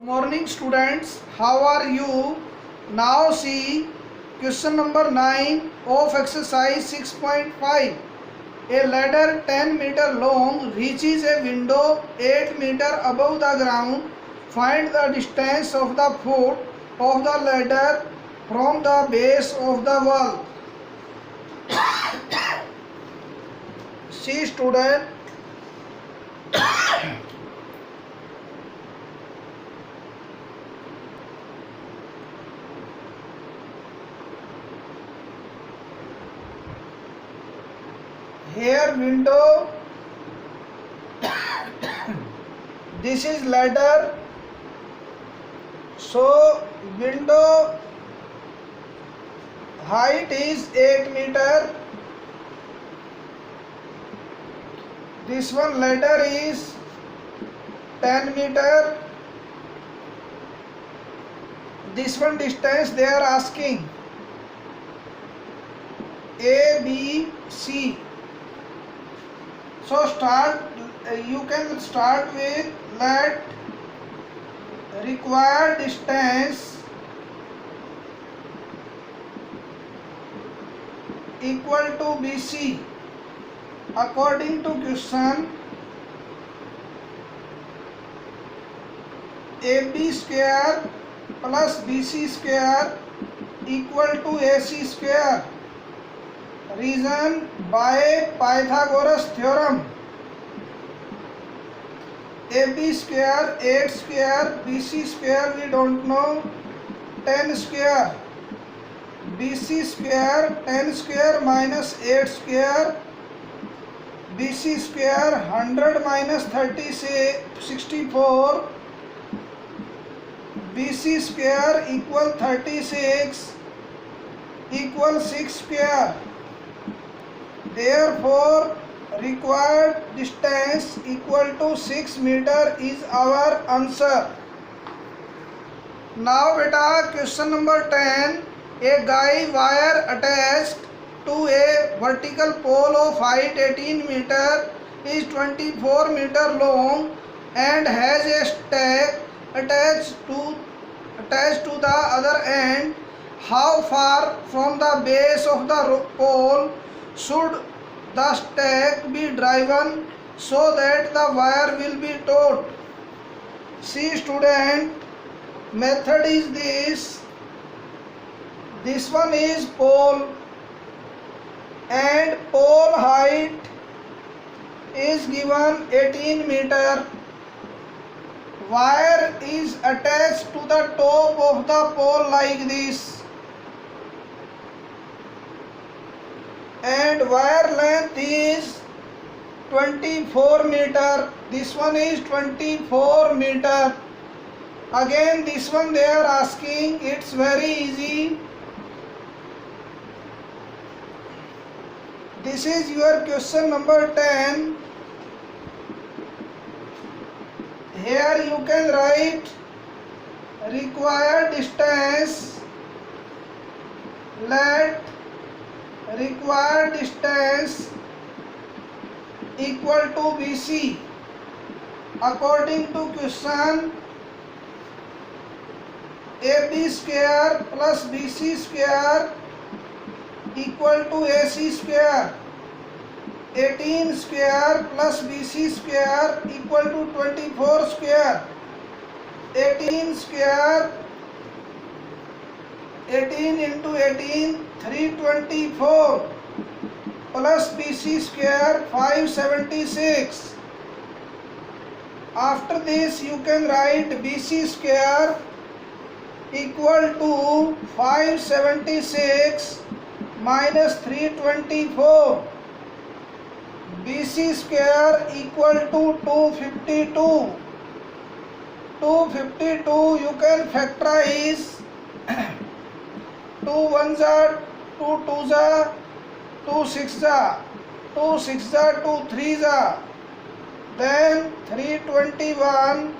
Morning students, how are you? Now see question number 9 of exercise 6.5. A ladder 10 meter long reaches a window 8 meter above the ground. Find the distance of the foot of the ladder from the base of the wall. See student, here window, this is ladder, so window height is 8 meter, this one ladder is 10 meter, this one distance they are asking A, B, C. So you can start with let required distance equal to BC. According to question, AB square plus BC square equal to AC square. Reason by Pythagoras theorem. AB square 8 square, BC square we don't know, 10 square, BC square 10 square minus 8 square, BC square 100 minus 30 say 64, BC square equal 36 equal 6 square. Therefore, required distance equal to 6 meter is our answer. Now beta, question number 10. A guy wire attached to a vertical pole of height 18 meter is 24 meter long and has a stack attached to the other end. How far from the base of the pole should the stack be driven so that the wire will be taut? See student, method is this. This one is pole and pole height is given 18 meter. Wire is attached to the top of the pole like this. And wire length is 24 meter. This one is 24 meter. Again this one they are asking, it's very easy. This is your question number 10. Here you can write required distance, let required distance equal to BC. According to question, AB square plus BC square equal to AC square. 18 square plus BC square equal to 24 square. 18 square, 18 into 18, 324 plus BC square 576. After this you can write BC square equal to 576 minus 324. BC square equal to 252. 252 you can factorize. 2 1s are 2 2s are 2 6s are 2 6s are 2 3s are, then 321,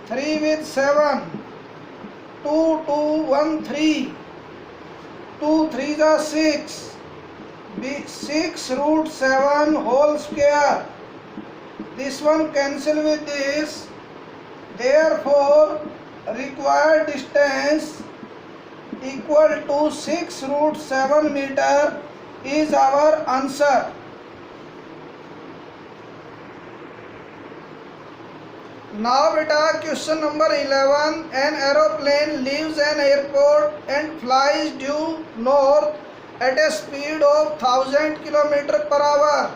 3 with 7, 2 2 1 3, 2 3s are 6, 6 root 7 whole square. This one cancel with this. Therefore required distance equal to 6√7 meter is our answer. Now beta, question number 11. An aeroplane leaves an airport and flies due north at a speed of 1000 km per hour.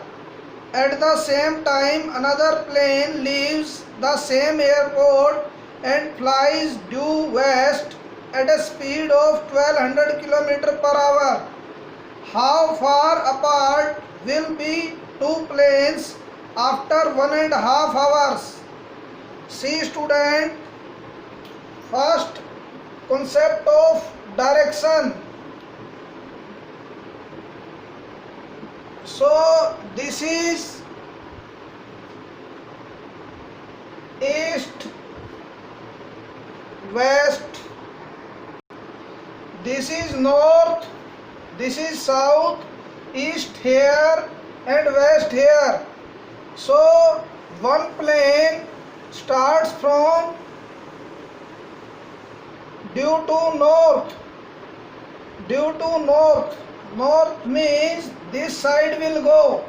At the same time, another plane leaves the same airport and flies due west at a speed of 1200 km per hour. How far apart will be two planes after 1.5 hours? See student, first concept of direction. So this is east, west, this is north, this is south, east here and west here. So one plane starts from due to north. North means this side will go.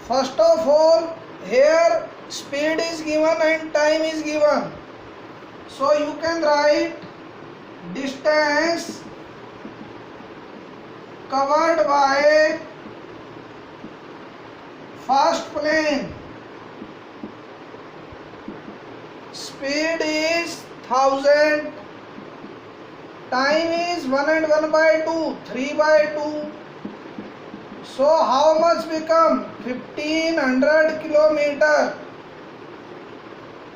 First of all, here speed is given and time is given. So you can write distance covered by first plane. Speed is 1000. Time is 1 and 1 by 2, 3 by 2. So how much become? 1500 kilometer.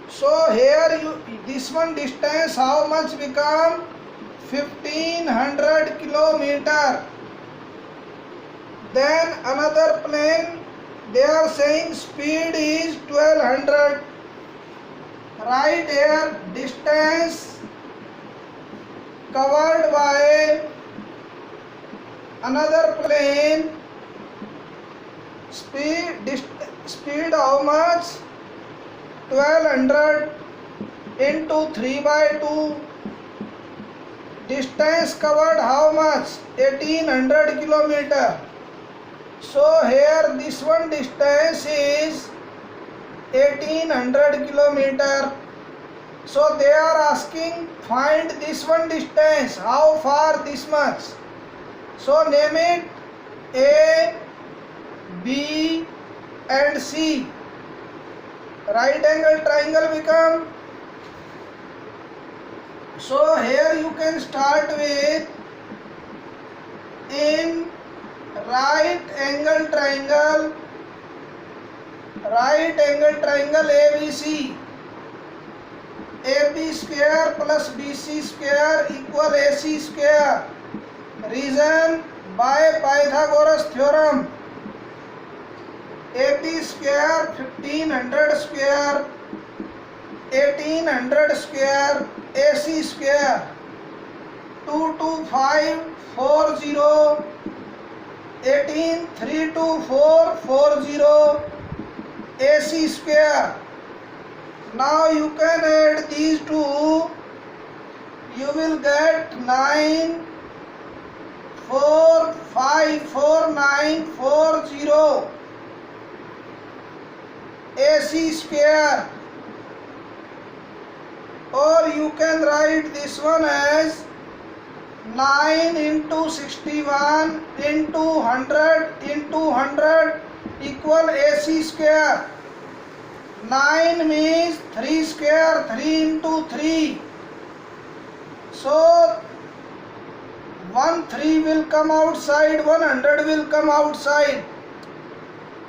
So here this one distance how much become? 1500 kilometer. Then another plane, they are saying speed is 1200. Right here distance covered by another plane, speed how much? 1200 into 3 by 2. Distance covered how much? 1800 kilometer. So here this one distance is 1800 kilometer. So they are asking find this one distance. How far this much? So name it A, B and C. Right angle triangle become. So here you can start with in right angle triangle ABC. AB square plus BC square equal AC square. Reason by Pythagoras theorem. AB square 1500 square 1800 square AC square 22540 18,32440 AC square. Now you can add these two. You will get 9454940 AC square. Or you can write this one as 9 into 61 into 100 into 100 equal AC square. 9 means 3 square, 3 into 3. So 3 will come outside, 100 will come outside.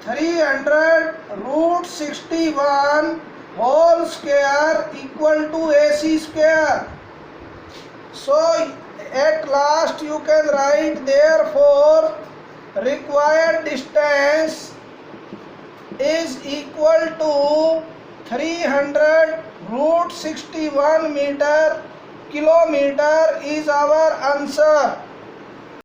300 root 61 whole square equal to AC square. So at last you can write therefore required distance is equal to 300 root 61 kilometer is our answer.